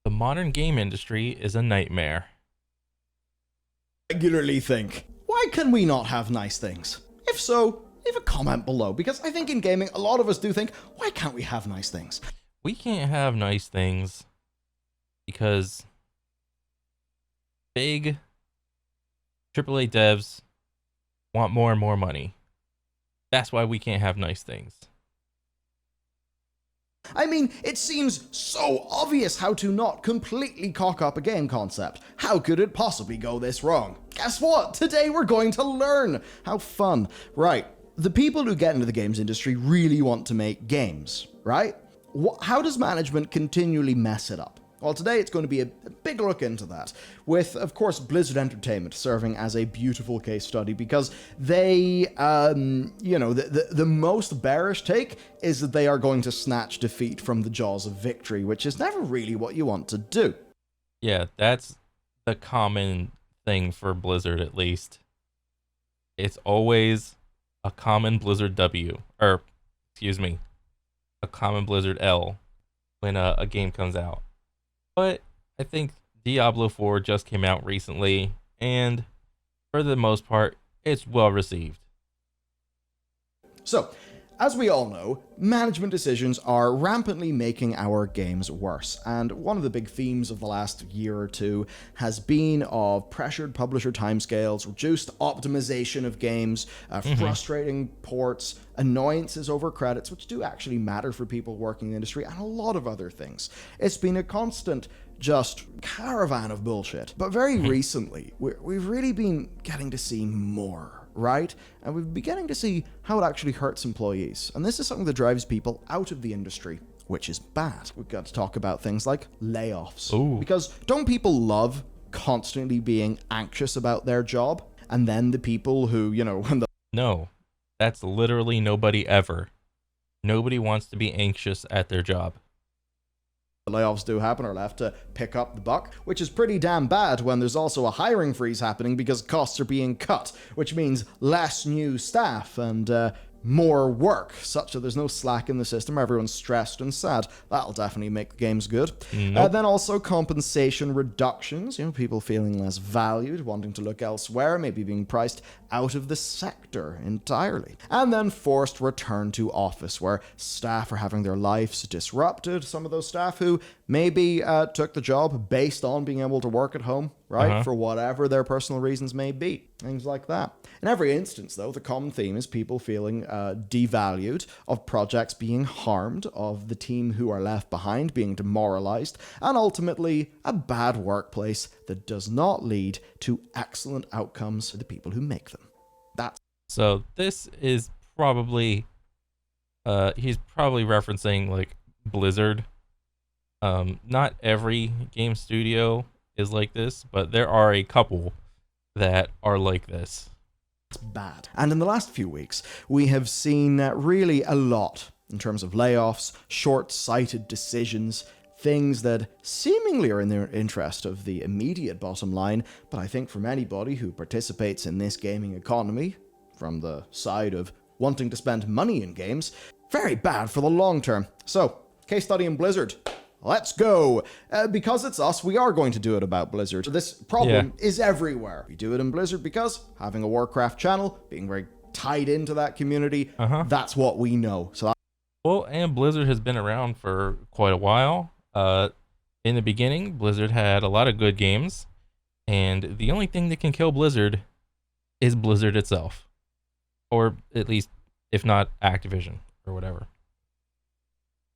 The modern game industry is a nightmare. Regularly think, why can we not have nice things? If so, leave a comment below, because I think in gaming, a lot of us do think, why can't we have nice things? We can't have nice things because big AAA devs want more and more money. That's why we can't have nice things. I mean, it seems so obvious how to not completely cock up a game concept. How could it possibly go this wrong? Guess what? Today we're going to learn. How fun. Right. The people who get into the games industry really want to make games, right? How does management continually mess it up? Well, today it's going to be a big look into that, with, of course, Blizzard Entertainment serving as a beautiful case study, because they, the most bearish take is that they are going to snatch defeat from the jaws of victory, which is never really what you want to do. Yeah, that's the common thing for Blizzard, at least. It's always a common Blizzard W, or, excuse me, a common Blizzard L when a game comes out. But I think Diablo 4 just came out recently, and for the most part, it's well received. So, as we all know, management decisions are rampantly making our games worse, and one of the big themes of the last year or two has been of pressured publisher timescales, reduced optimization of games, frustrating ports, annoyances over credits, which do actually matter for people working in the industry, and a lot of other things. It's been a constant just caravan of bullshit. But very recently, we've really been getting to see more. Right? And we're beginning to see how it actually hurts employees. And this is something that drives people out of the industry, which is bad. We've got to talk about things like layoffs. Ooh. Because don't people love constantly being anxious about their job? And then the people who, when the No, that's literally nobody ever. Nobody wants to be anxious at their job. layoffs do happen are left to pick up the buck, which is pretty damn bad when there's also a hiring freeze happening because costs are being cut, which means less new staff and more work, such that there's no slack in the system, everyone's stressed and sad. That'll definitely make the games good. Nope. Then also compensation reductions, people feeling less valued, wanting to look elsewhere, maybe being priced out of the sector entirely. And then forced return to office, where staff are having their lives disrupted. Some of those staff who maybe took the job based on being able to work at home, right? For whatever their personal reasons may be. Things like that. In every instance, though, the common theme is people feeling devalued, of projects being harmed, of the team who are left behind being demoralized, and ultimately a bad workplace that does not lead to excellent outcomes for the people who make them. So this is probably, he's probably referencing like Blizzard. Not every game studio is like this, but there are a couple that are like this. It's bad. And in the last few weeks, we have seen really a lot in terms of layoffs, short-sighted decisions, things that seemingly are in the interest of the immediate bottom line, but I think from anybody who participates in this gaming economy, from the side of wanting to spend money in games, very bad for the long term. So, case study in Blizzard. Let's go. Because it's us, we are going to do it about Blizzard. This problem is everywhere. We do it in Blizzard because having a Warcraft channel, being very tied into that community, that's what we know. So Well, and Blizzard has been around for quite a while. In the beginning, Blizzard had a lot of good games, and the only thing that can kill Blizzard is Blizzard itself. Or at least, if not Activision or whatever.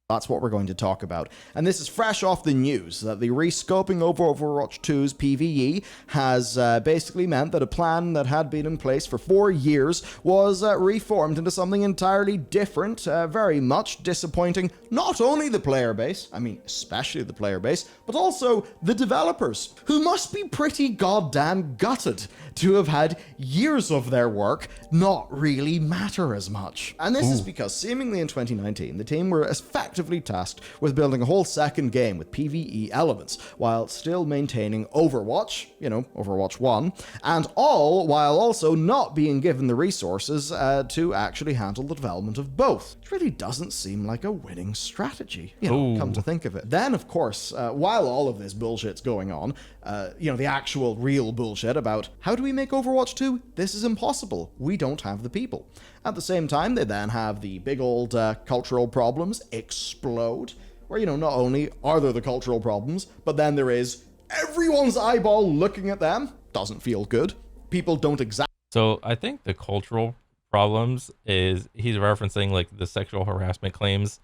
that's what we're going to talk about. And this is fresh off the news that the rescoping of Overwatch 2's PvE has basically meant that a plan that had been in place for 4 years was reformed into something entirely different, very much disappointing not only the player base, I mean especially the player base, but also the developers, who must be pretty goddamn gutted to have had years of their work not really matter as much. And this is because seemingly in 2019, the team were effectively effectively tasked with building a whole second game with PvE elements, while still maintaining Overwatch, Overwatch 1, and all while also not being given the resources to actually handle the development of both. It really doesn't seem like a winning strategy, come to think of it. Then, of course, while all of this bullshit's going on, the actual real bullshit about how do we make Overwatch 2? This is impossible. We don't have the people. At the same time, they then have the big old cultural problems explode, where, not only are there the cultural problems, but then there is everyone's eyeball looking at them. Doesn't feel good. People don't exactly. So I think the cultural problems is he's referencing like the sexual harassment claims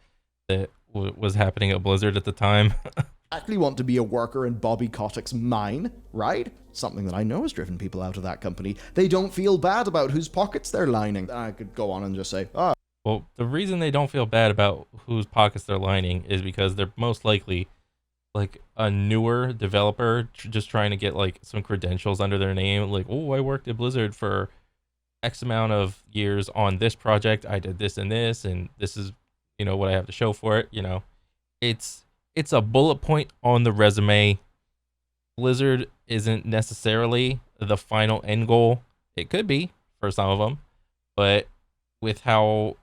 that was happening at Blizzard at the time. Exactly want to be a worker in Bobby Kotick's mine, right? Something that I know has driven people out of that company. They don't feel bad about whose pockets they're lining. I could go on and just say, well, the reason they don't feel bad about whose pockets they're lining is because they're most likely like a newer developer just trying to get like some credentials under their name. Like, oh, I worked at Blizzard for X amount of years on this project. I did this and this is, what I have to show for it. It's a bullet point on the resume. Blizzard isn't necessarily the final end goal. It could be for some of them, but with how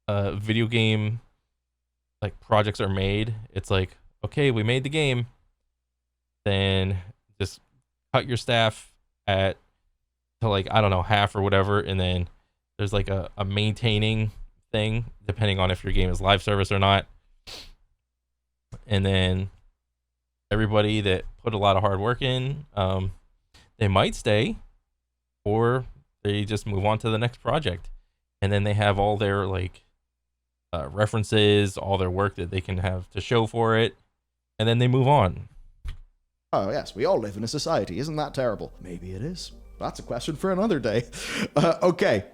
video game like projects are made, it's like, okay, we made the game, then just cut your staff to like, I don't know, half or whatever, and then there's like a maintaining thing depending on if your game is live service or not. And then everybody that put a lot of hard work in, they might stay, or they just move on to the next project. And then they have all their like references, all their work that they can have to show for it, and then they move on. Oh yes, we all live in a society. Isn't that terrible? Maybe it is. That's a question for another day. Okay,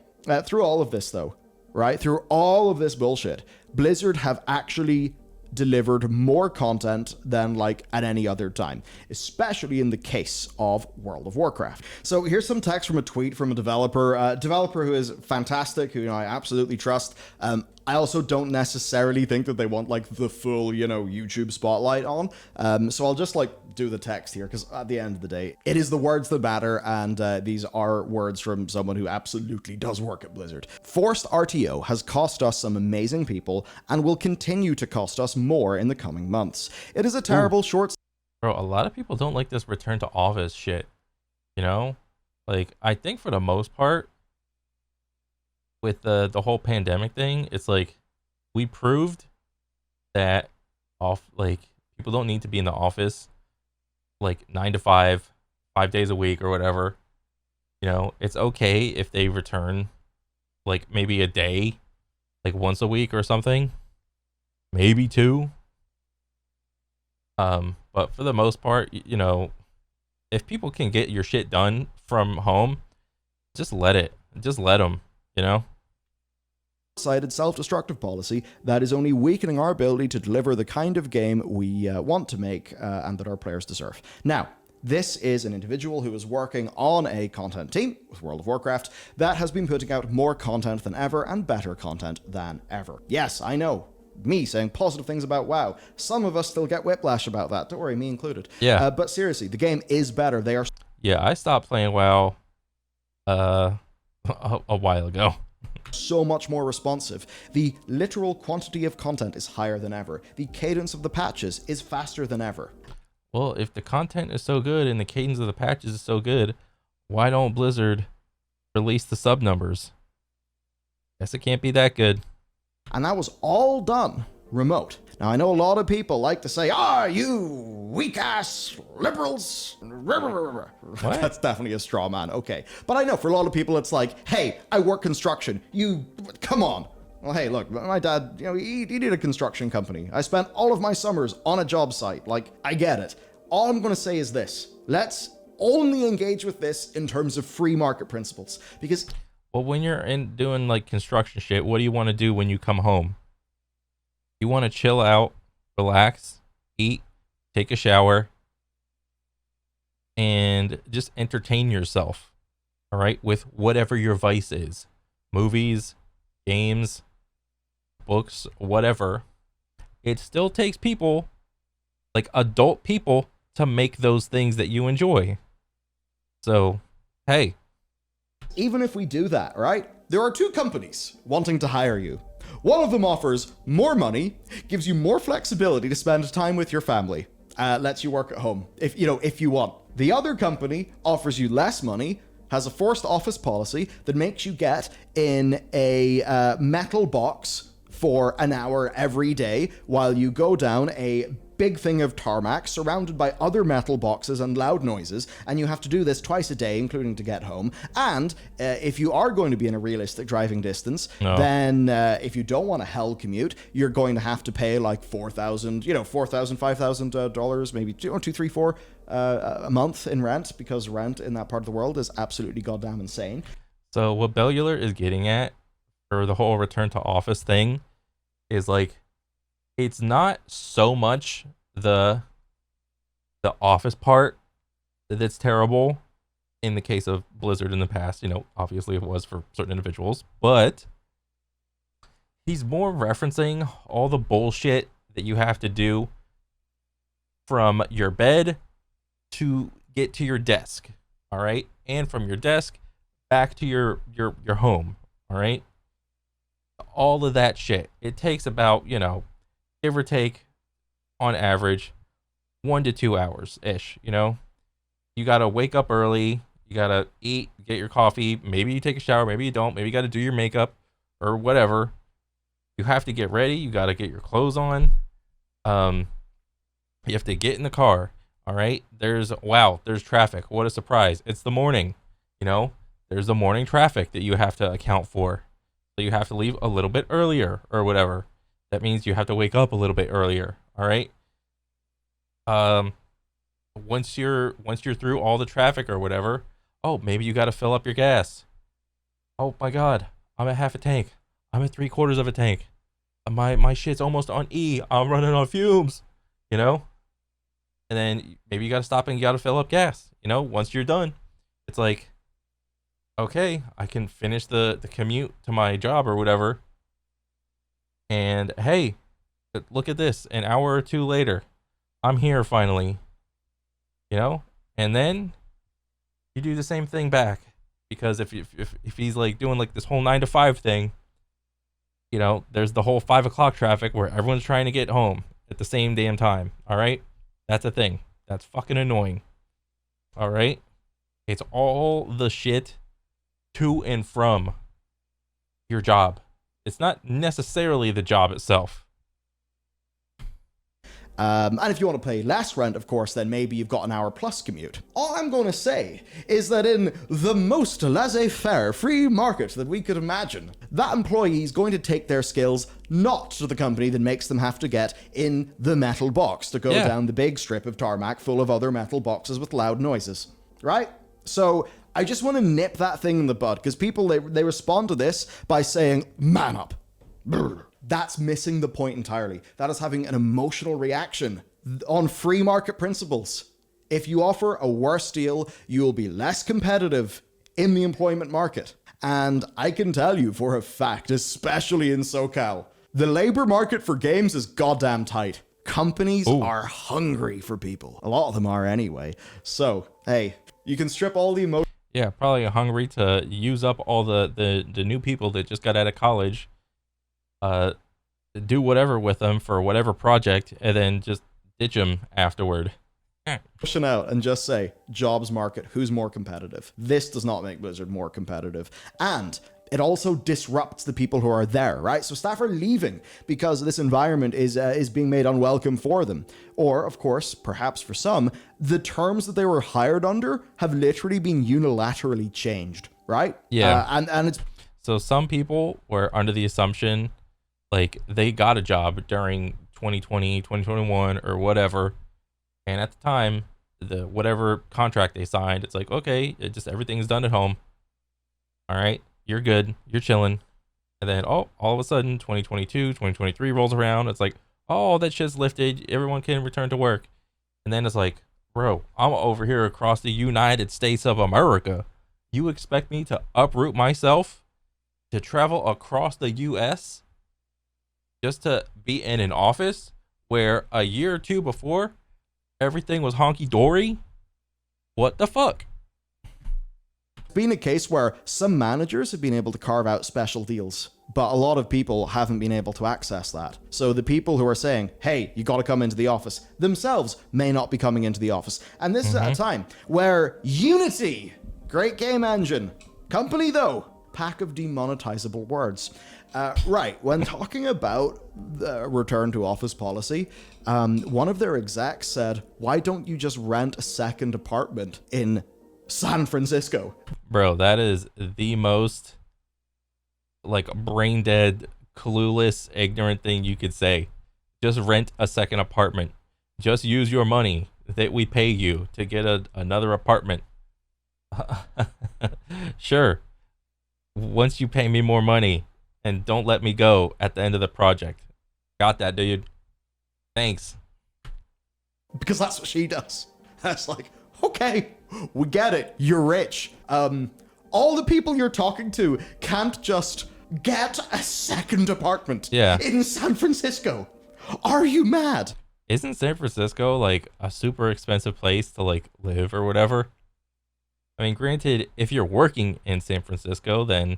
through all of this though, right? Through all of this bullshit, Blizzard have actually delivered more content than like at any other time, especially in the case of World of Warcraft. So here's some text from a tweet from a developer who is fantastic, who I absolutely trust. I also don't necessarily think that they want like the full, YouTube spotlight on. So I'll just like do the text here, because at the end of the day, it is the words that matter, and these are words from someone who absolutely does work at Blizzard. Forced RTO has cost us some amazing people and will continue to cost us more in the coming months. It is a terrible short. Bro, a lot of people don't like this return to office shit. Like I think for the most part, with the whole pandemic thing, it's like we proved that people don't need to be in the office like 9 to 5 days a week or whatever. It's okay if they return like maybe a day, like once a week or something, maybe two. But for the most part, if people can get your shit done from home, just let them, Cited self-destructive policy that is only weakening our ability to deliver the kind of game we want to make and that our players deserve. Now, this is an individual who is working on a content team with World of Warcraft that has been putting out more content than ever and better content than ever. Yes, I know. Me saying positive things about WoW. Some of us still get whiplash about that. Don't worry, me included. Yeah. But seriously, the game is better. They are. Yeah, I stopped playing WoW a while ago. So much more responsive. The literal quantity of content is higher than ever. The cadence of the patches is faster than ever. Well, if the content is so good and the cadence of the patches is so good, why don't Blizzard release the sub numbers? Guess it can't be that good. And that was all done remote. Now, I know a lot of people like to say, you weak-ass liberals. What? That's definitely a straw man. Okay. But I know for a lot of people, it's like, hey, I work construction. Come on. Well, hey, look, my dad, he did a construction company. I spent all of my summers on a job site. Like, I get it. All I'm going to say is this. Let's only engage with this in terms of free market principles. Because... Well, when you're doing like construction shit, what do you want to do when you come home? You want to chill out, relax, eat, take a shower, and just entertain yourself, all right, with whatever your vice is. Movies, games, books, whatever. it still takes people, like adult people, to make those things that you enjoy. So, hey. Even if we do that, right? There are two companies wanting to hire you. One of them offers more money, gives you more flexibility to spend time with your family, lets you work at home if you want. The other company offers you less money, has a forced office policy that makes you get in a metal box for an hour every day while you go down a big thing of tarmac surrounded by other metal boxes and loud noises, and you have to do this twice a day, including to get home. And if you are going to be in a realistic driving distance, then if you don't want a hell commute, you're going to have to pay like $4,000, $5,000, maybe $2, $3, $4 a month in rent, because rent in that part of the world is absolutely goddamn insane. So what Bellular is getting at for the whole return to office thing is like, it's not so much the office part that's terrible in the case of Blizzard in the past. Obviously it was for certain individuals, but he's more referencing all the bullshit that you have to do from your bed to get to your desk, all right? And from your desk back to your home, all right? All of that shit. It takes about, give or take, on average, 1 to 2 hours ish. You gotta wake up early, you gotta eat, get your coffee, maybe you take a shower, maybe you don't, maybe you gotta do your makeup or whatever. You have to get ready, you gotta get your clothes on. You have to get in the car. All right, there's traffic. What a surprise. It's the morning. There's the morning traffic that you have to account for. So you have to leave a little bit earlier or whatever. That means you have to wake up a little bit earlier. All right. Once you're through all the traffic or whatever, maybe you got to fill up your gas. Oh my God, I'm at half a tank. I'm at 3/4 of a tank. My shit's almost on E. I'm running on fumes. And then maybe you got to stop and you got to fill up gas. Once you're done, it's like, okay, I can finish the commute to my job or whatever. And hey, look at this. An hour or two later, I'm here finally. And then you do the same thing back, because if he's like doing like this whole 9 to 5 thing, there's the whole 5 o'clock traffic where everyone's trying to get home at the same damn time. All right, that's a thing. That's fucking annoying. All right, it's all the shit to and from your job. It's not necessarily the job itself. And if you want to pay less rent, of course, then maybe you've got an hour plus commute. All I'm going to say is that in the most laissez-faire free market that we could imagine, that employee is going to take their skills not to the company that makes them have to get in the metal box to go down the big strip of tarmac full of other metal boxes with loud noises, right? So I just want to nip that thing in the bud, because people, they respond to this by saying, man up. Brr. That's missing the point entirely. That is having an emotional reaction on free market principles. If you offer a worse deal, you will be less competitive in the employment market. And I can tell you for a fact, especially in SoCal, the labor market for games is goddamn tight. Companies are hungry for people. A lot of them are anyway. So, hey, you can strip all the emotion. Yeah, probably hungry to use up all the new people that just got out of college. Do whatever with them for whatever project, and then just ditch them afterward. Pushing out and just say, jobs market, who's more competitive? This does not make Blizzard more competitive. And it also disrupts the people who are there, right? So staff are leaving because this environment is being made unwelcome for them. Or, of course, perhaps for some, the terms that they were hired under have literally been unilaterally changed, right? Yeah. And it's... So some people were under the assumption, like, they got a job during 2020, 2021, or whatever. And at the time, the whatever contract they signed, it's like, okay, everything's done at home. All right, you're good, you're chilling. And then, all of a sudden, 2022, 2023 rolls around. It's like, oh, that shit's lifted. Everyone can return to work. And then it's like, bro, I'm over here across the United States of America. You expect me to uproot myself to travel across the U.S.? just to be in an office where a year or two before everything was honky dory. What the fuck? Been a case where some managers have been able to carve out special deals, but a lot of people haven't been able to access that. So the people who are saying, hey, you got to come into the office, themselves may not be coming into the office. And this is at a time where Unity, great game engine, company though, pack of demonetizable words. Right, when talking about the return to office policy, one of their execs said, why don't you just rent a second apartment in San Francisco? Bro, that is the most like brain dead, clueless, ignorant thing you could say. Just rent a second apartment. Just use your money that we pay you to get another apartment. Sure. Once you pay me more money and don't let me go at the end of the project. Got that, dude. Thanks. Because that's what she does. That's like, okay, we get it. You're rich. All the people you're talking to can't just get a second apartment in San Francisco. Are you mad? Isn't San Francisco like a super expensive place to like live or whatever? I mean, granted, if you're working in San Francisco, then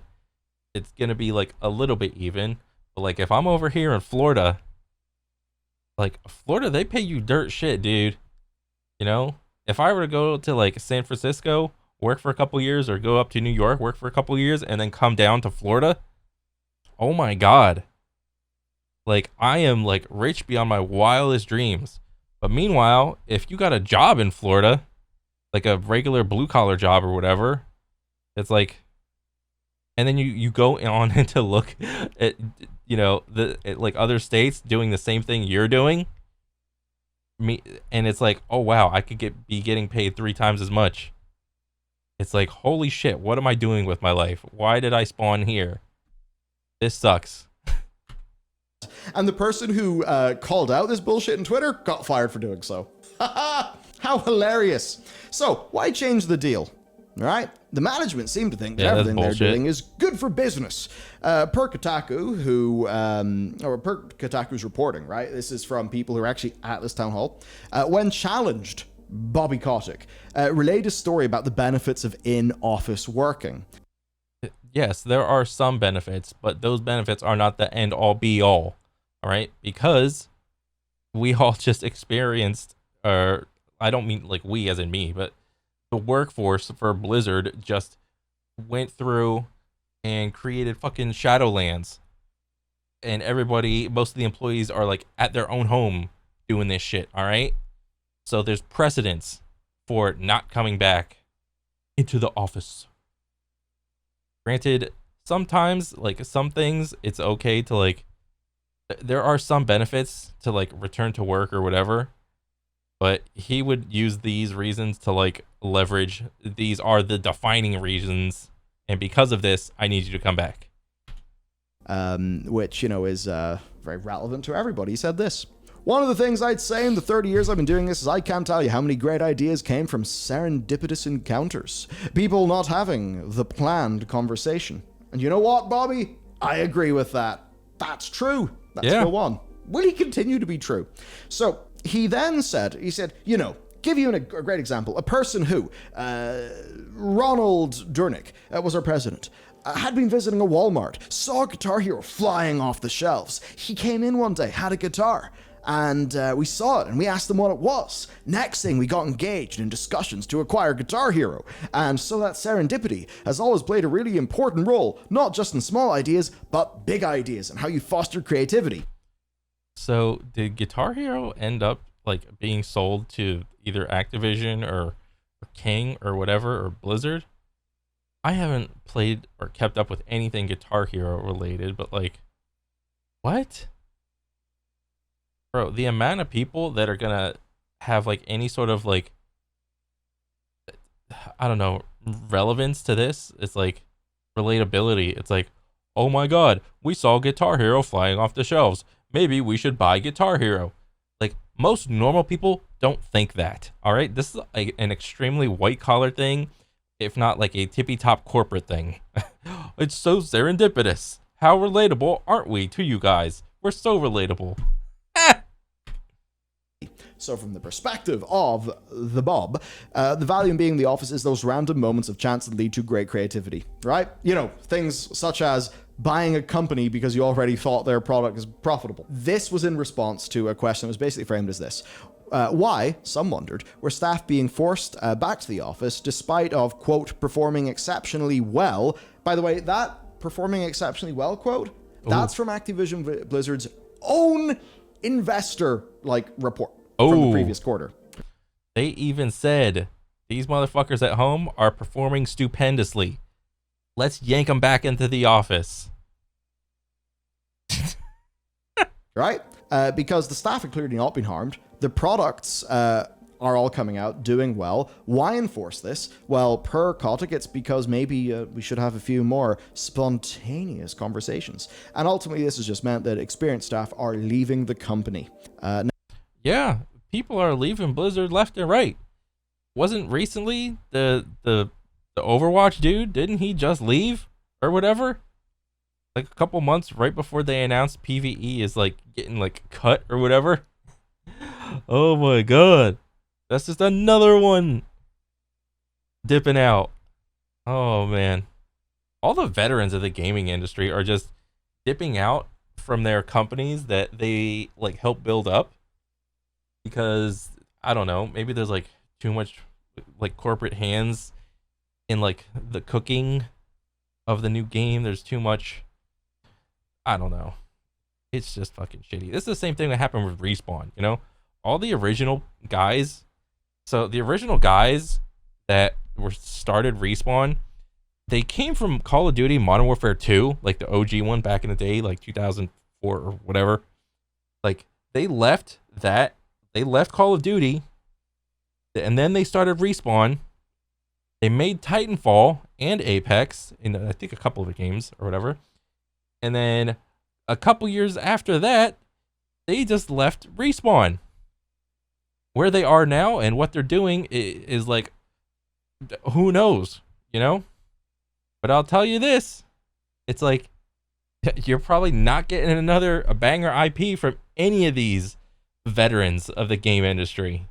it's gonna be like a little bit even. But like if I'm over here in Florida, like Florida, they pay you dirt shit, dude. You know? If I were to go to like San Francisco, work for a couple years, or go up to New York, work for a couple years, and then come down to Florida, oh my God. Like I am like rich beyond my wildest dreams. But meanwhile, if you got a job in Florida, like a regular blue collar job or whatever, it's like, and then you go on and to look at, you know, like other states doing the same thing you're doing. And it's like, oh wow, I could be getting paid 3 times as much. It's like, holy shit, what am I doing with my life? Why did I spawn here? This sucks. And the person who called out this bullshit on Twitter got fired for doing so. How hilarious. So, why change the deal? All right? The management seem to think that everything they're doing is good for business. Per Kotaku, per Kotaku's reporting, right? This is from people who are actually at this town hall. When challenged, Bobby Kotick relayed a story about the benefits of in-office working. Yes, there are some benefits, but those benefits are not the end-all be-all. All right? Because we all just experienced, or I don't mean like we as in me, but the workforce for Blizzard just went through and created fucking Shadowlands. And everybody, most of the employees are like at their own home doing this shit, all right? So there's precedence for not coming back into the office. Granted, sometimes, like some things, it's okay to like, there are some benefits to like return to work or whatever. But he would use these reasons to like leverage. These are the defining reasons, and because of this, I need you to come back. Which, you know, is very relevant to everybody. He said this. One of the things I'd say in the 30 years I've been doing this is I can't tell you how many great ideas came from serendipitous encounters. People not having the planned conversation. And you know what, Bobby? I agree with that. That's true. Let's go on. Will he continue to be true? So, he then said, you know, give you a great example. A person who, Ronald Durnick, was our president, had been visiting a Walmart, saw a Guitar Hero flying off the shelves. He came in one day, had a guitar, and we saw it, and we asked him what it was. Next thing, we got engaged in discussions to acquire Guitar Hero. And so that serendipity has always played a really important role, not just in small ideas, but big ideas, and how you foster creativity. So did Guitar Hero end up like being sold to either Activision or King or whatever, or Blizzard? I haven't played or kept up with anything Guitar Hero related, but like, what? Bro, the amount of people that are gonna have like any sort of like, I don't know, relevance to this, it's like relatability. It's like, oh my God, we saw Guitar Hero flying off the shelves. Maybe we should buy Guitar Hero. Like, most normal people don't think that, all right? This is an extremely white-collar thing, if not like a tippy-top corporate thing. It's so serendipitous. How relatable aren't we to you guys? We're so relatable. So from the perspective of the Bob, the value in being in the office is those random moments of chance that lead to great creativity, right? You know, things such as buying a company because you already thought their product is profitable. This was in response to a question that was basically framed as this. Why, some wondered, were staff being forced back to the office despite of, quote, performing exceptionally well? By the way, that performing exceptionally well quote, that's from Activision Blizzard's own investor, report from the previous quarter. They even said, these motherfuckers at home are performing stupendously. Let's yank them back into the office. Right? Because the staff have clearly not been harmed. The products are all coming out, doing well. Why enforce this? Well, per Kotick, it's because maybe we should have a few more spontaneous conversations. And ultimately, this has just meant that experienced staff are leaving the company. Yeah, people are leaving Blizzard left and right. Wasn't recently the Overwatch dude, didn't he just leave or whatever? Like a couple months right before they announced PvE is like getting like cut or whatever. Oh my god. That's just another one dipping out. Oh man. All the veterans of the gaming industry are just dipping out from their companies that they like help build up because I don't know, maybe there's like too much like corporate hands in like the cooking of the new game. There's too much, I don't know. It's just fucking shitty. This is the same thing that happened with Respawn, you know? All the original guys, so the original guys that were started Respawn, they came from Call of Duty Modern Warfare 2, like the OG one back in the day, like 2004 or whatever. Like they left Call of Duty, and then they started Respawn. They made Titanfall and Apex in I think a couple of games or whatever. And then a couple years after that, they just left Respawn. Where they are now and what they're doing is like, who knows, you know? But I'll tell you this, it's like, you're probably not getting a banger IP from any of these veterans of the game industry.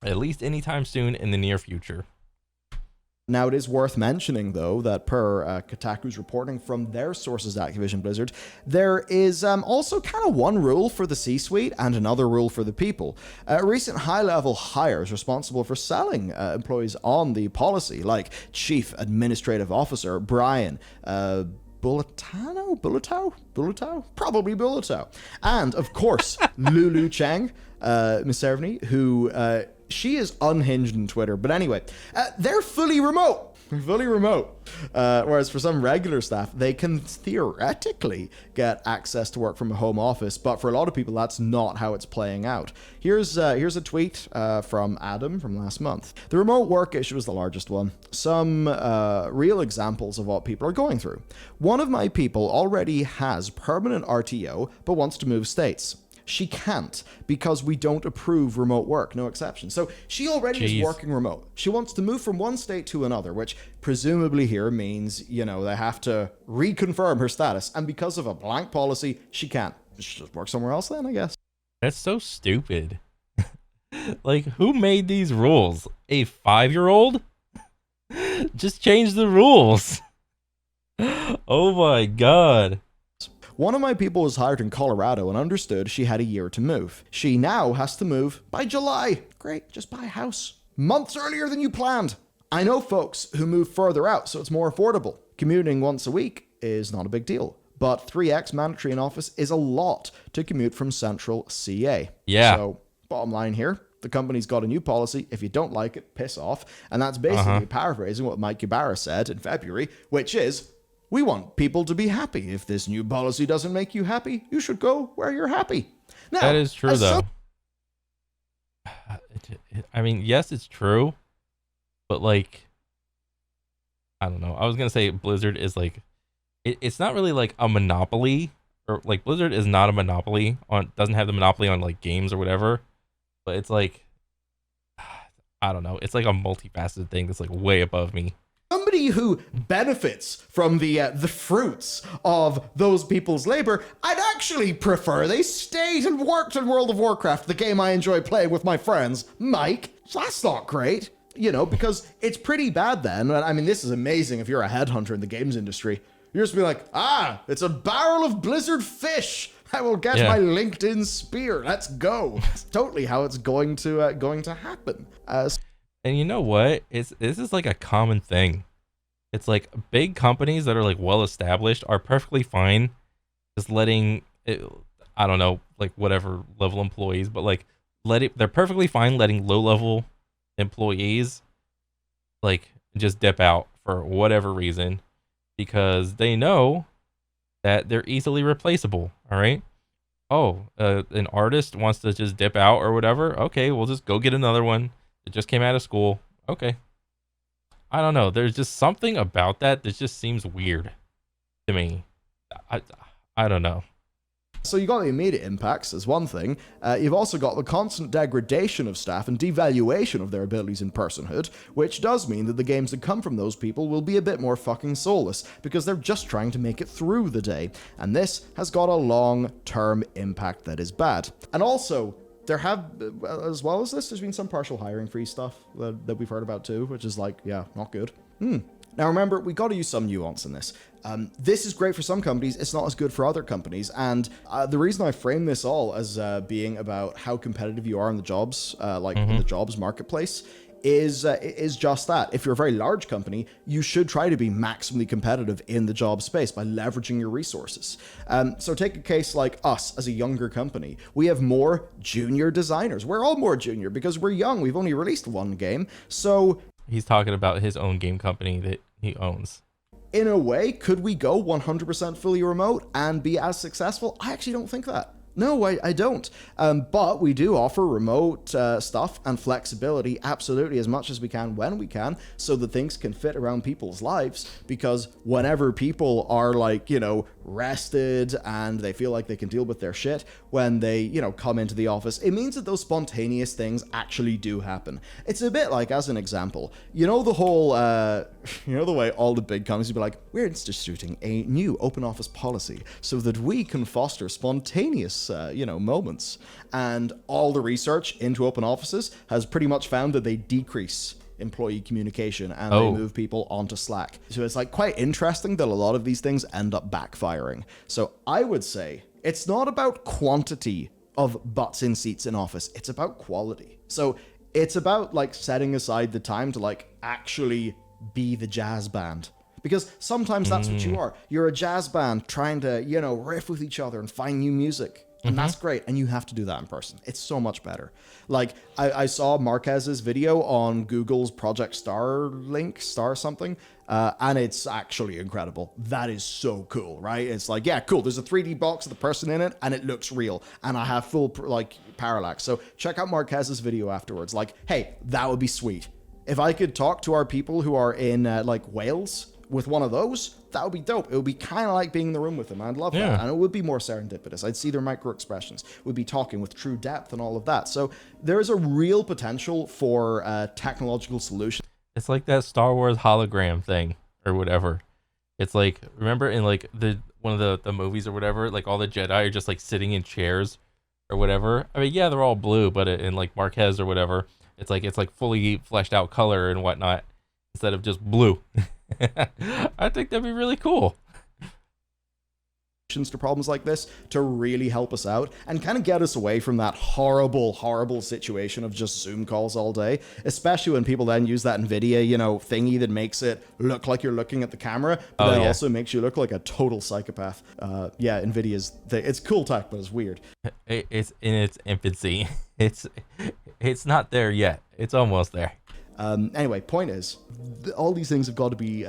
At least anytime soon in the near future. Now, it is worth mentioning, though, that per Kotaku's reporting from their sources at Activision Blizzard, there is also kind of one rule for the C-suite and another rule for the people. Recent high-level hires responsible for selling employees on the policy, like Chief Administrative Officer Brian Bulatow? Probably Bulatow. And, of course, Lulu Cheng, Miss Cerveny, who... she is unhinged on Twitter. But anyway, they're fully remote. Whereas for some regular staff, they can theoretically get access to work from a home office. But for a lot of people, that's not how it's playing out. Here's a tweet from Adam from last month. The remote work issue is the largest one. Some real examples of what people are going through. One of my people already has permanent RTO, but wants to move states. She can't because we don't approve remote work, no exception. So she already is working remote. She wants to move from one state to another, which presumably here means, you know, they have to reconfirm her status. And because of a blank policy, she can't. She just work somewhere else then, I guess. That's so stupid. Like, who made these rules? A 5-year-old? Just change the rules. Oh my god. One of my people was hired in Colorado and understood she had a year to move. She now has to move by July. Great, just buy a house. Months earlier than you planned. I know folks who move further out, so it's more affordable. Commuting once a week is not a big deal, but 3x mandatory in office is a lot to commute from central CA. Yeah. So, bottom line here, the company's got a new policy. If you don't like it, piss off. And that's basically paraphrasing what Mike Ybarra said in February, which is, we want people to be happy. If this new policy doesn't make you happy, you should go where you're happy. Now, that is true, though. I mean, yes, it's true, but like, I don't know. I was gonna say Blizzard is like, it's not really like a monopoly, or like Blizzard is not a monopoly on, doesn't have the monopoly on like games or whatever, but it's like, I don't know. It's like a multifaceted thing that's like way above me. somebody who benefits from the fruits of those people's labor, I'd actually prefer they stayed and worked in World of Warcraft, the game I enjoy playing with my friends. Mike, that's not great. You know, because it's pretty bad then. I mean, this is amazing if you're a headhunter in the games industry. You're just be like, it's a barrel of Blizzard fish. I will get my LinkedIn spear. Let's go. It's totally how it's going to happen. And you know what? This is like a common thing. It's like big companies that are like well established are perfectly fine just letting it, I don't know, like whatever level employees, but like they're perfectly fine letting low level employees like just dip out for whatever reason because they know that they're easily replaceable. All right. Oh, an artist wants to just dip out or whatever. Okay, we'll just go get another one. It just came out of school. Okay. I don't know. There's just something about that just seems weird to me. I don't know. So you got the immediate impacts as one thing. You've also got the constant degradation of staff and devaluation of their abilities in personhood, which does mean that the games that come from those people will be a bit more fucking soulless because they're just trying to make it through the day. And this has got a long-term impact that is bad. And also, there have, as well as this, there's been some partial hiring freeze stuff that we've heard about too, which is like, yeah, not good. Now remember, we got to use some nuance in this. This is great for some companies, it's not as good for other companies, and the reason I frame this all as being about how competitive you are in the jobs, in the jobs marketplace, is just that. If you're a very large company, you should try to be maximally competitive in the job space by leveraging your resources. So take a case like us as a younger company. We have more junior designers. We're all more junior because we're young. We've only released one game. So he's talking about his own game company that he owns. In a way, could we go 100% fully remote and be as successful? I actually don't think that. No, I don't. But we do offer remote stuff and flexibility absolutely as much as we can when we can so that things can fit around people's lives, because whenever people are like, rested and they feel like they can deal with their shit when they, come into the office, it means that those spontaneous things actually do happen. It's a bit like, as an example, the whole, the way all the big companies would be like, we're instituting a new open office policy so that we can foster spontaneous moments. And all the research into open offices has pretty much found that they decrease employee communication and they move people onto Slack. So it's like quite interesting that a lot of these things end up backfiring. So I would say it's not about quantity of butts in seats in office, it's about quality. So it's about like setting aside the time to like actually be the jazz band. Because sometimes that's what you are. You're a jazz band trying to, riff with each other and find new music. And that's great. And you have to do that in person. It's so much better. Like, I saw Marquez's video on Google's Project Star something, and it's actually incredible. That is so cool, right? It's like, yeah, cool. There's a 3D box of the person in it, and it looks real. And I have full, parallax. So check out Marquez's video afterwards. Like, hey, that would be sweet. If I could talk to our people who are in, Wales with one of those, that would be dope. It would be kind of like being in the room with them. I'd love that. And it would be more serendipitous. I'd see their micro expressions. We'd be talking with true depth and all of that. So there's a real potential for technological solutions. It's like that Star Wars hologram thing or whatever. It's like, remember in like one of the movies or whatever, like all the Jedi are just like sitting in chairs or whatever. I mean, yeah, they're all blue, but in like Marquez or whatever, it's like fully fleshed out color and whatnot instead of just blue. I think that'd be really cool. To problems like this to really help us out and kind of get us away from that horrible situation of just Zoom calls all day, especially when people then use that NVIDIA, thingy that makes it look like you're looking at the camera, but then also makes you look like a total psychopath. NVIDIA's it's cool tech, but it's weird. It's in its infancy. It's not there yet. It's almost there. Anyway, point is, all these things have got to be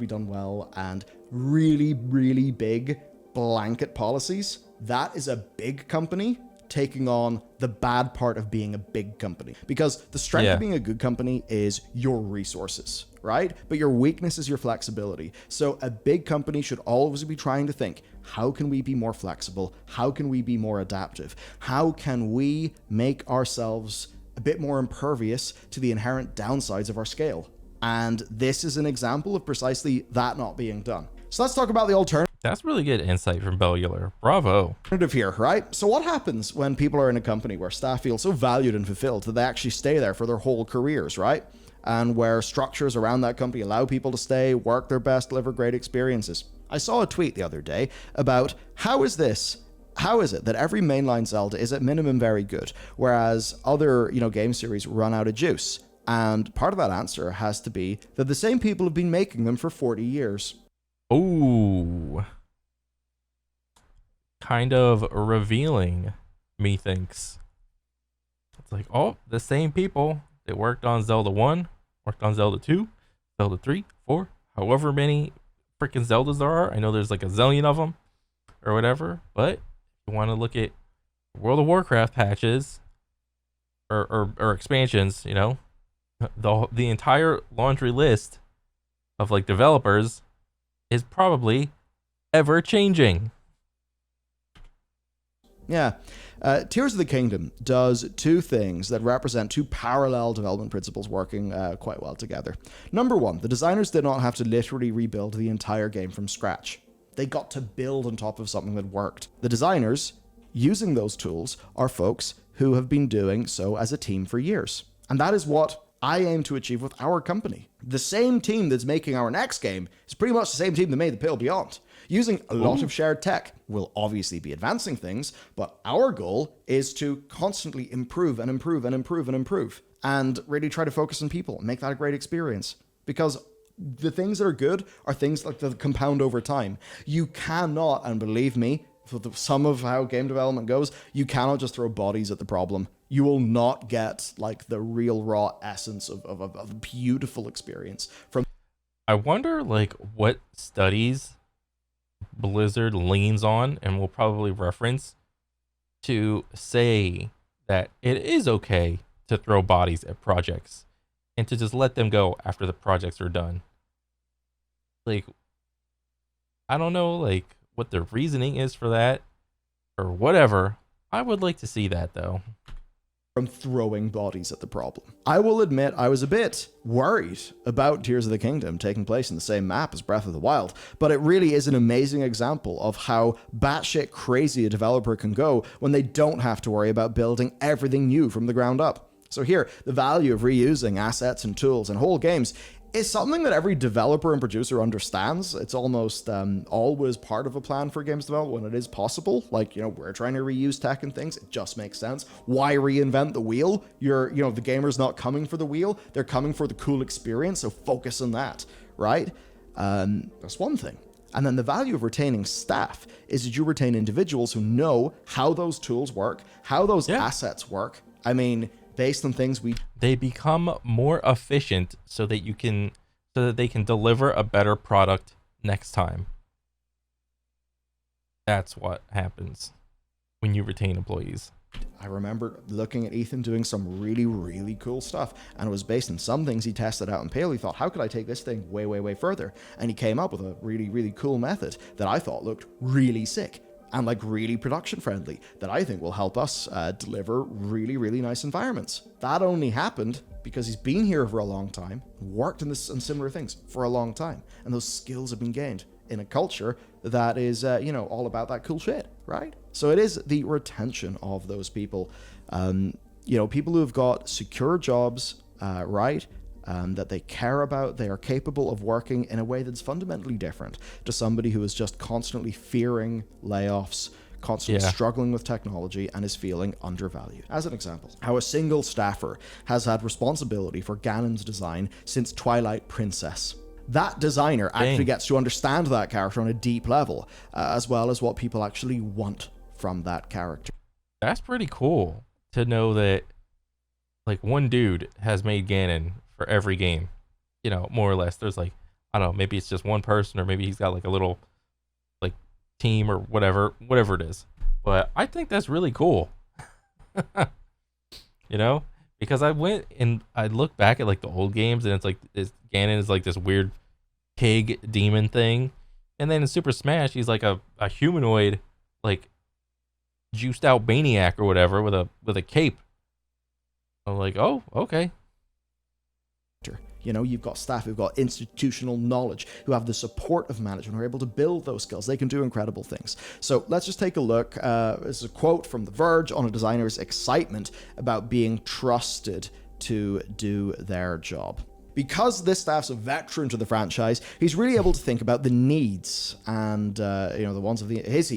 done well, and really, really big blanket policies. That is a big company taking on the bad part of being a big company, because the strength of being a good company is your resources, right? But your weakness is your flexibility. So a big company should always be trying to think, how can we be more flexible? How can we be more adaptive? How can we make ourselves a bit more impervious to the inherent downsides of our scale? And this is an example of precisely that not being done. So let's talk about the alternative. That's really good insight from Bellular. Bravo. Here, right? So what happens when people are in a company where staff feel so valued and fulfilled that they actually stay there for their whole careers, right? And where structures around that company allow people to stay, work their best, deliver great experiences. I saw a tweet the other day about how is it that every mainline Zelda is at minimum very good, whereas other, game series run out of juice? And part of that answer has to be that the same people have been making them for 40 years. Ooh. Kind of revealing, methinks. It's like, oh, the same people that worked on Zelda 1, worked on Zelda 2, Zelda 3, 4, however many freaking Zeldas there are. I know there's like a zillion of them or whatever, but if you want to look at World of Warcraft patches or expansions, the entire laundry list of like developers is probably ever changing. Yeah. Tears of the Kingdom does two things that represent two parallel development principles working quite well together. Number one, the designers did not have to literally rebuild the entire game from scratch. They got to build on top of something that worked. The designers, using those tools, are folks who have been doing so as a team for years. And that is what I aim to achieve with our company. The same team that's making our next game is pretty much the same team that made The Pale Beyond. Using a lot of shared tech, we'll obviously be advancing things, but our goal is to constantly improve and improve and improve and improve, and really try to focus on people and make that a great experience. Because the things that are good are things like that compound over time. You cannot, and believe me, for some of how game development goes, you cannot just throw bodies at the problem. You will not get like the real raw essence of a beautiful experience from. I wonder like what studies Blizzard leans on and will probably reference to say that it is okay to throw bodies at projects and to just let them go after the projects are done. Like, I don't know like what the reasoning is for that or whatever. I would like to see that though. From throwing bodies at the problem. I will admit I was a bit worried about Tears of the Kingdom taking place in the same map as Breath of the Wild, but it really is an amazing example of how batshit crazy a developer can go when they don't have to worry about building everything new from the ground up. So here, the value of reusing assets and tools and whole games is something that every developer and producer understands. It's almost always part of a plan for games development when it is possible. Like, we're trying to reuse tech and things. It just makes sense. Why reinvent the wheel? The gamer's not coming for the wheel. They're coming for the cool experience. So focus on that, right? That's one thing. And then the value of retaining staff is that you retain individuals who know how those tools work, how those assets work. I mean, based on things they become more efficient so that they can deliver a better product next time. That's what happens when you retain employees. I remember looking at Ethan doing some really, really cool stuff, and it was based on some things he tested out in Pale. He thought, how could I take this thing way, way, way further? And he came up with a really, really cool method that I thought looked really sick and like really production friendly that I think will help us deliver really, really nice environments. That only happened because he's been here for a long time, worked on similar things for a long time, and those skills have been gained in a culture that is, all about that cool shit, right? So it is the retention of those people, people who have got secure jobs, right? That they care about, they are capable of working in a way that's fundamentally different to somebody who is just constantly fearing layoffs, constantly struggling with technology, and is feeling undervalued. As an example, how a single staffer has had responsibility for Ganon's design since Twilight Princess. That designer actually gets to understand that character on a deep level, as well as what people actually want from that character. That's pretty cool to know that like one dude has made Ganon for every game, more or less. There's like, I don't know, maybe it's just one person, or maybe he's got like a little like team or whatever it is. But I think that's really cool. Because I went and I looked back at like the old games, and it's like Ganon is like this weird pig demon thing, and then in Super Smash he's like a humanoid, like juiced out maniac or whatever with a cape. I'm like, oh, okay. You know, you've got staff who've got institutional knowledge, who have the support of management, who are able to build those skills. They can do incredible things. So let's just take a look. This is a quote from The Verge on a designer's excitement about being trusted to do their job. Because this staff's a veteran to the franchise, he's really able to think about the needs and the ones of his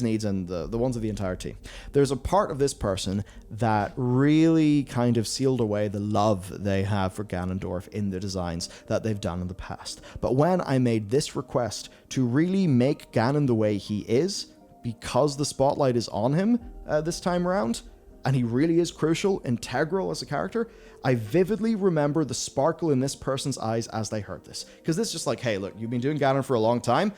needs and the ones of the entire team. There's a part of this person that really kind of sealed away the love they have for Ganondorf in the designs that they've done in the past. But when I made this request to really make Ganon the way he is, because the spotlight is on him this time around, and he really is crucial, integral as a character, I vividly remember the sparkle in this person's eyes as they heard this. Because this is just like, hey, look, you've been doing Ganon for a long time.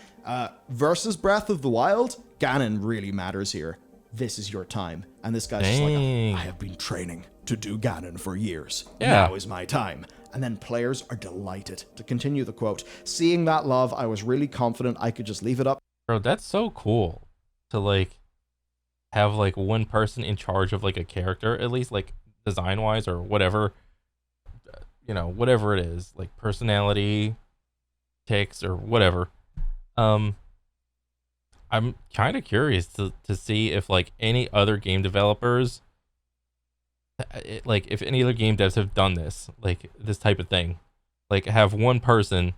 Versus Breath of the Wild, Ganon really matters here. This is your time. And this guy's just like, I have been training to do Ganon for years. Yeah. Now is my time. And then players are delighted. To continue the quote, seeing that love, I was really confident I could just leave it up. Bro, that's so cool to like have like one person in charge of like a character, at least like design wise or whatever, whatever it is, like personality, ticks or whatever. I'm kind of curious to see if like any other game developers, like if any other game devs have done this, like this type of thing, like have one person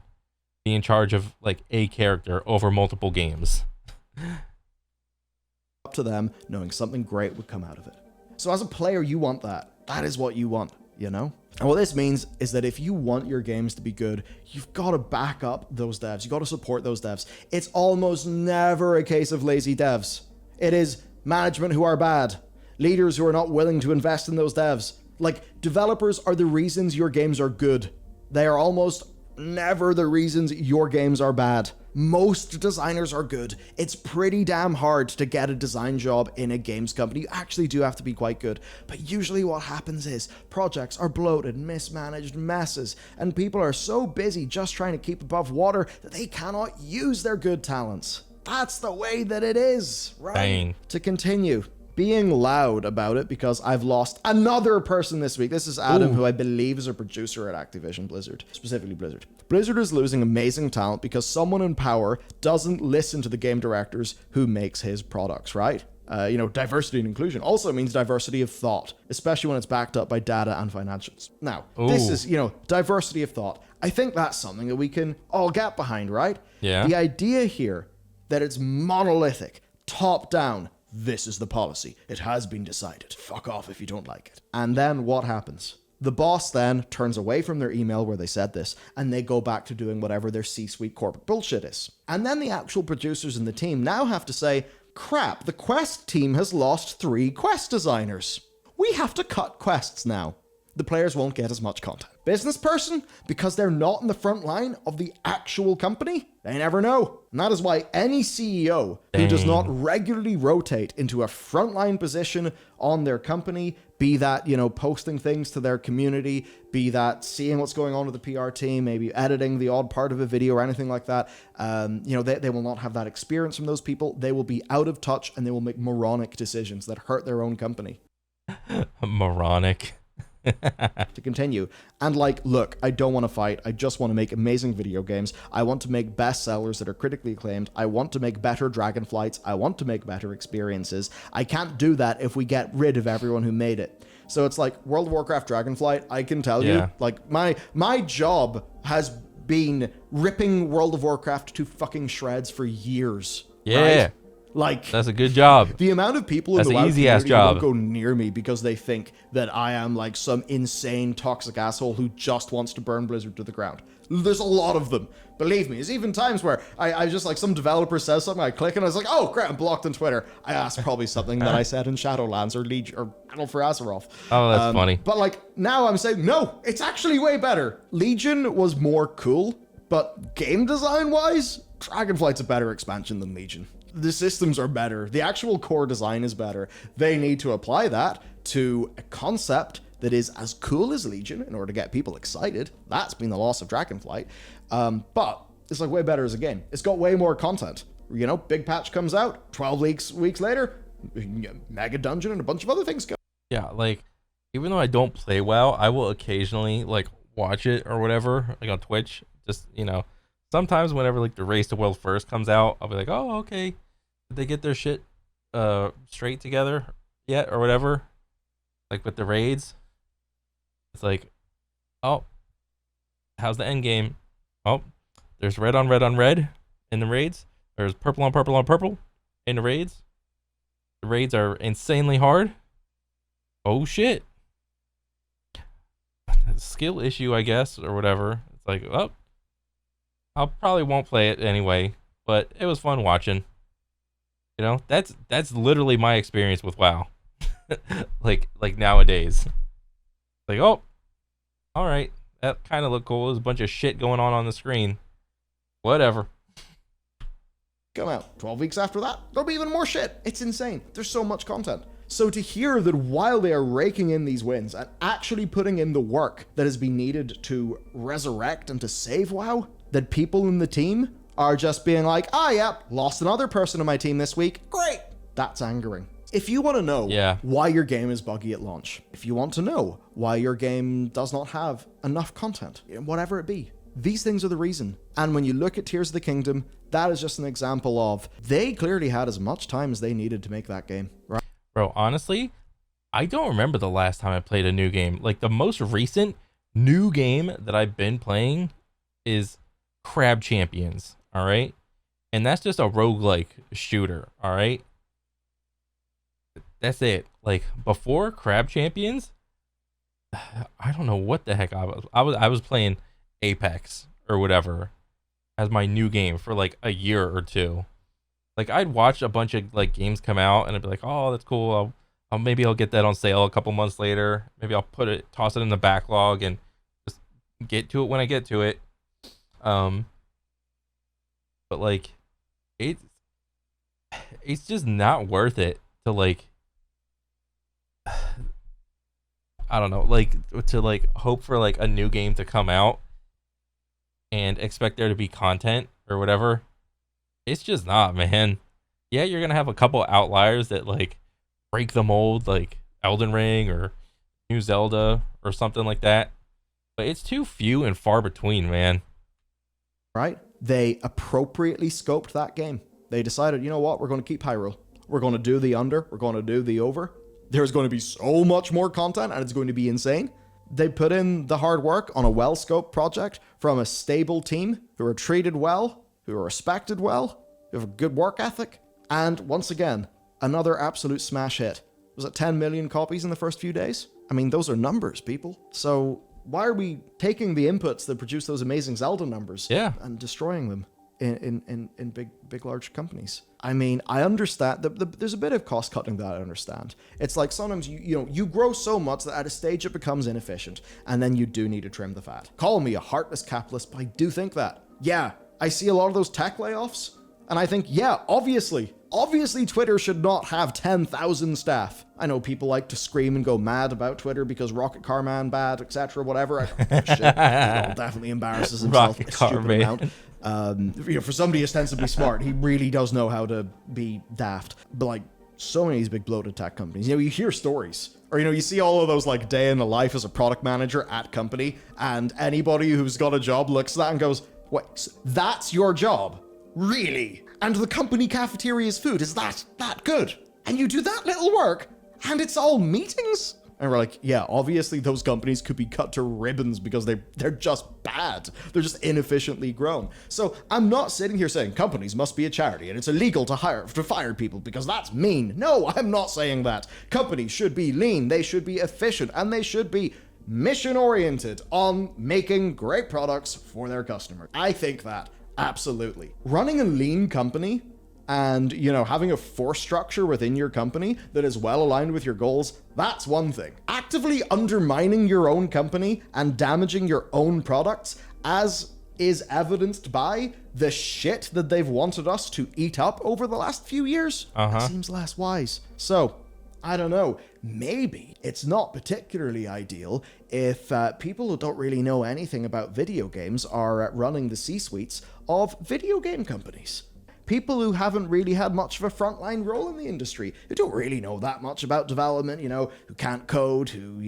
be in charge of like a character over multiple games. Up to them, knowing something great would come out of it. So as a player, you want that. That is what you want, you know? And what this means is that if you want your games to be good, you've got to back up those devs. You've got to support those devs. It's almost never a case of lazy devs. It is management who are bad, leaders who are not willing to invest in those devs. Like, developers are the reasons your games are good. They are almost never the reasons your games are bad. Most designers are good. It's pretty damn hard to get a design job in a games company. You actually do have to be quite good. But usually what happens is projects are bloated, mismanaged messes, and people are so busy just trying to keep above water that they cannot use their good talents. That's the way that it is, right? Dang. To continue, being loud about it because I've lost another person this week. This is Adam, who I believe is a producer at Activision Blizzard, specifically Blizzard. Blizzard is losing amazing talent because someone in power doesn't listen to the game directors who makes his products, right? Diversity and inclusion also means diversity of thought, especially when it's backed up by data and financials. Now, this is, diversity of thought. I think that's something that we can all get behind, right? Yeah. The idea here that it's monolithic, top down, this is the policy. It has been decided. Fuck off if you don't like it. And then what happens? The boss then turns away from their email where they said this, and they go back to doing whatever their C-suite corporate bullshit is. And then the actual producers in the team now have to say, crap, the quest team has lost 3 quest designers. We have to cut quests now. The players won't get as much content. Business person, because they're not in the front line of the actual company, they never know. And that is why any CEO who does not regularly rotate into a frontline position on their company, be that, posting things to their community, be that seeing what's going on with the PR team, maybe editing the odd part of a video or anything like that, they will not have that experience from those people. They will be out of touch and they will make moronic decisions that hurt their own company. Moronic. To continue. And look, I don't want to fight. I just want to make amazing video games. I want to make bestsellers that are critically acclaimed. I want to make better Dragonflights. I want to make better experiences. I can't do that if we get rid of everyone who made it. So it's like World of Warcraft Dragonflight, I can tell you, my job has been ripping World of Warcraft to fucking shreds for years. Yeah. Right? That's a good job. The amount of people in the WoW community won't go near me because they think that I am some insane toxic asshole who just wants to burn Blizzard to the ground. There's a lot of them. Believe me, there's even times where I just some developer says something, I click and I was like, oh great, I'm blocked on Twitter. I asked probably something that I said in Shadowlands or Legion or Battle for Azeroth. Oh, that's funny. But now I'm saying, no, it's actually way better. Legion was more cool, but game design wise, Dragonflight's a better expansion than Legion. The systems are better. The actual core design is better. They need to apply that to a concept that is as cool as Legion in order to get people excited. That's been the loss of Dragonflight. But it's way better as a game. It's got way more content. Big patch comes out, 12 weeks later, mega dungeon and a bunch of other things go. Yeah, even though I don't play WoW, I will occasionally watch it or whatever, like on Twitch. Just, sometimes whenever like the Race to World first comes out, I'll be like, oh, okay. Did they get their shit straight together yet or whatever? Like with the raids. It's like, oh, how's the end game? Oh, there's red on red on red in the raids. There's purple on purple on purple in the raids. The raids are insanely hard. Oh shit. Skill issue, I guess, or whatever. It's like, oh, I probably won't play it anyway, but it was fun watching. That's literally my experience with WoW. like nowadays. Like, oh, all right, that kind of looked cool. There's a bunch of shit going on the screen. Whatever. Come out 12 weeks after that, there'll be even more shit. It's insane. There's so much content. So to hear that while they are raking in these wins and actually putting in the work that has been needed to resurrect and to save WoW, that people in the team are just being like, yeah, lost another person on my team this week. Great. That's angering. If you want to know why your game is buggy at launch, if you want to know why your game does not have enough content, whatever it be, these things are the reason. And when you look at Tears of the Kingdom, that is just an example of they clearly had as much time as they needed to make that game, right? Bro, honestly, I don't remember the last time I played a new game. Like, the most recent new game that I've been playing is Crab Champions, all right? And that's just a roguelike shooter, all right? That's it. Like, before Crab Champions, I don't know what the heck I was playing Apex or whatever as my new game for like a year or two. Like, I'd watch a bunch of like games come out and I'd be like, oh, that's cool. Maybe I'll get that on sale a couple months later. Maybe I'll toss it in the backlog and just get to it when I get to it. But like, it's just not worth it to like, I don't know, like to like hope for like a new game to come out and expect there to be content or whatever. It's just not, man. Yeah, you're gonna have a couple outliers that like break the mold, like Elden Ring or New Zelda or something like that. But it's too few and far between, man. Right? They appropriately scoped that game. They decided, you know what, we're going to keep Hyrule. We're going to do the under. We're going to do the over. There's going to be so much more content and it's going to be insane. They put in the hard work on a well-scoped project from a stable team who are treated well, who are respected well, who have a good work ethic. And once again, another absolute smash hit. Was it 10 million copies in the first few days? I mean, those are numbers, people. So why are we taking the inputs that produce those amazing Zelda numbers and destroying them in big large companies? I mean, I understand that there's a bit of cost cutting that I understand. It's like sometimes you grow so much that at a stage it becomes inefficient, and then you do need to trim the fat. Call me a heartless capitalist, but I do think that. Yeah, I see a lot of those tech layoffs, and I think, yeah, obviously Twitter should not have 10,000 staff. I know people like to scream and go mad about Twitter because Rocket Car Man bad, etc., whatever. I don't give a shit. He definitely embarrasses himself a stupid amount. For somebody ostensibly smart, he really does know how to be daft. But like so many of these big bloated tech companies, you hear stories, or you see all of those like day in the life as a product manager at company, and anybody who's got a job looks at that and goes, "Wait, that's your job? Really? And the company cafeteria's food is that good? And you do that little work, and it's all meetings?" And we're like, yeah, obviously those companies could be cut to ribbons because they're just bad. They're just inefficiently grown. So I'm not sitting here saying companies must be a charity and it's illegal to fire people because that's mean. No, I'm not saying that. Companies should be lean, they should be efficient, and they should be mission-oriented on making great products for their customers. I think that, absolutely. Running a lean company and, having a force structure within your company that is well aligned with your goals, that's one thing. Actively undermining your own company and damaging your own products, as is evidenced by the shit that they've wanted us to eat up over the last few years, seems less wise. So, I don't know, maybe it's not particularly ideal if people who don't really know anything about video games are running the C-suites of video game companies. people who haven't really had much of a frontline role in the industry, who don't really know that much about development, who can't code, who,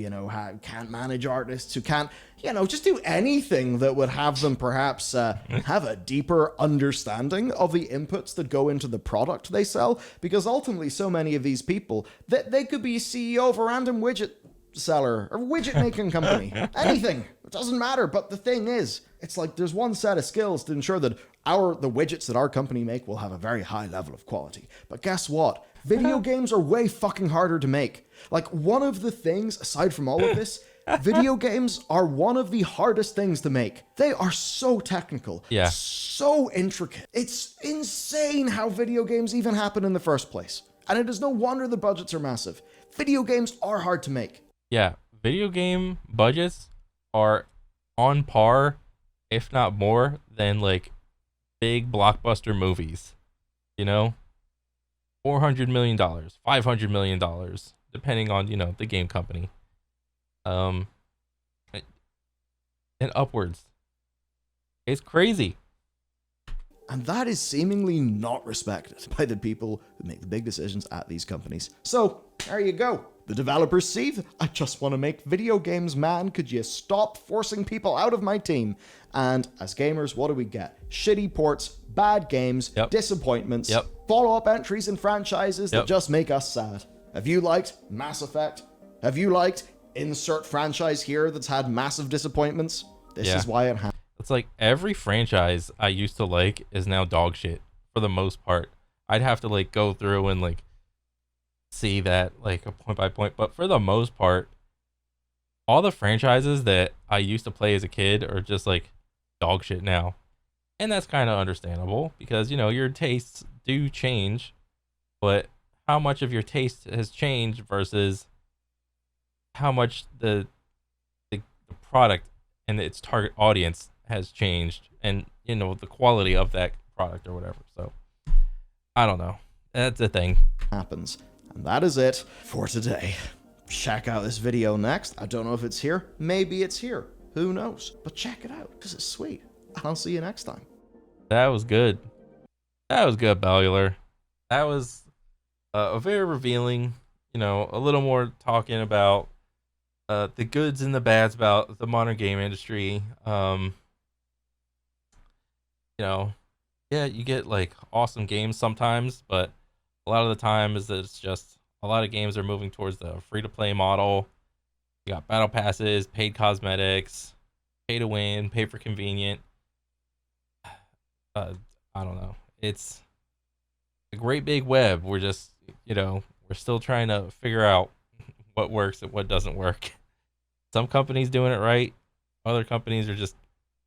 can't manage artists, who can't, just do anything that would have them perhaps have a deeper understanding of the inputs that go into the product they sell. Because ultimately, so many of these people, that they could be CEO of a random widget seller or widget making company, anything, it doesn't matter. But the thing is, it's like there's one set of skills to ensure that the widgets that our company make will have a very high level of quality. But guess what? Video games are way fucking harder to make. Like, one of the things, aside from all of this, video games are one of the hardest things to make. They are so technical, so intricate. It's insane how video games even happen in the first place. And it is no wonder the budgets are massive. Video games are hard to make. Yeah, video game budgets are on par, if not more, than like big blockbuster movies. $400 million, $500 million, depending on, the game company. And upwards. It's crazy. And that is seemingly not respected by the people who make the big decisions at these companies. So, there you go. The developers see, I just want to make video games, man. Could you stop forcing people out of my team? And as gamers, what do we get? Shitty ports, bad games, disappointments, follow-up entries in franchises that just make us sad. Have you liked Mass Effect? Have you liked insert franchise here that's had massive disappointments? This is why it happens. It's like every franchise I used to like is now dog shit for the most part. I'd have to like go through and like see that like a point by point, but for the most part, all the franchises that I used to play as a kid are just like dog shit now. And that's kind of understandable because, your tastes do change, but how much of your taste has changed versus how much the product and its target audience has changed, and the quality of that product or whatever. So I don't know. That's the thing. Happens. And that is it for today. Check out this video next. I don't know if it's here. Maybe it's here. Who knows? But check it out because it's sweet. I'll see you next time. That was good. That was good, Bellular. That was a very revealing, a little more talking about the goods and the bads about the modern game industry. You get like awesome games sometimes, but a lot of the time is that it's just a lot of games are moving towards the free-to-play model. You got battle passes, paid cosmetics, pay to win, pay for convenient. I don't know. It's a great big web. We're just, we're still trying to figure out what works and what doesn't work. Some companies doing it right. Other companies are just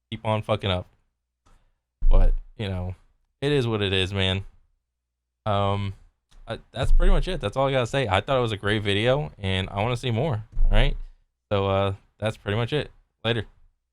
keep on fucking up. But, it is what it is, man. That's pretty much it. That's all I gotta say. I thought it was a great video, and I want to see more. All right. So that's pretty much it. Later.